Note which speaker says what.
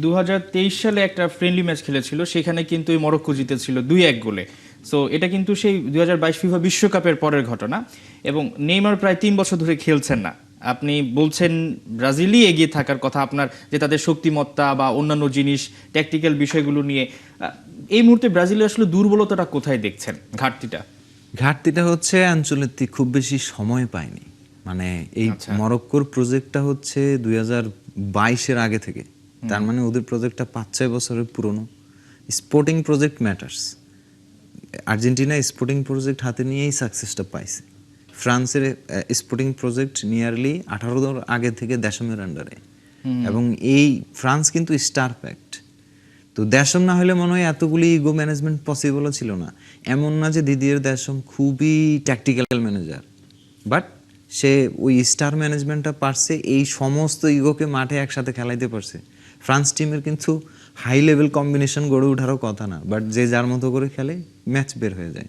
Speaker 1: 2023 সালে একটা friendly match খেলেছিল, সেখানে কিন্তু এই মরক্কো জিতেছিল 2-1 গোলে। সো এটা কিন্তু সেই 2022 ফিফা বিশ্বকাপের পরের ঘটনা, এবং নেইমার প্রায় 3 বছর ধরে খেলছেন না। আপনি বলছেন ব্রাজিলই এগিয়ে থাকার কথা আপনার, যে তাদের শক্তিমত্তা বা অন্যান্য জিনিস, ট্যাকটিক্যাল বিষয়গুলো নিয়ে। এই মুহূর্তে ব্রাজিলের আসলে দুর্বলতাটা কোথায় দেখছেন, ঘাটতিটা?
Speaker 2: ঘাটতিটা হচ্ছে আঞ্চলিক খুব বেশি সময় পায়নি। মানে এই মরক্কোর প্রজেক্টটা হচ্ছে 2022-এর আগে থেকে, তার মানে ওদের প্রজেক্টটা 5-6 বছরের পুরনো। Sporting project matters. Argentina sporting project হাতে নিয়েই সাকসেসটা পাইছে। ফ্রান্সের স্পোর্টিং প্রজেক্ট নিয়ারলি 18 আগে থেকে দেশমের আন্ডারে, এবং এই ফ্রান্স কিন্তু স্টার প্যাক্ট। তো দেশম না হলে মনে হয় এতগুলি ইগো ম্যানেজমেন্ট পসিবলও ছিল না। এমন না যে দিদিয়ের দেশম খুবই ট্যাকটিক্যাল ম্যানেজার, বাট সে ওই স্টার ম্যানেজমেন্টটা পারছে, এই সমস্ত ইগোকে মাঠে একসাথে খেলাইতে পারছে। ফ্রান্স টিমের কিন্তু হাই লেভেল কম্বিনেশন গড়ে ওঠারও কথা না, বাট যে যার মতো করে খেলে ম্যাচ বের হয়ে যায়।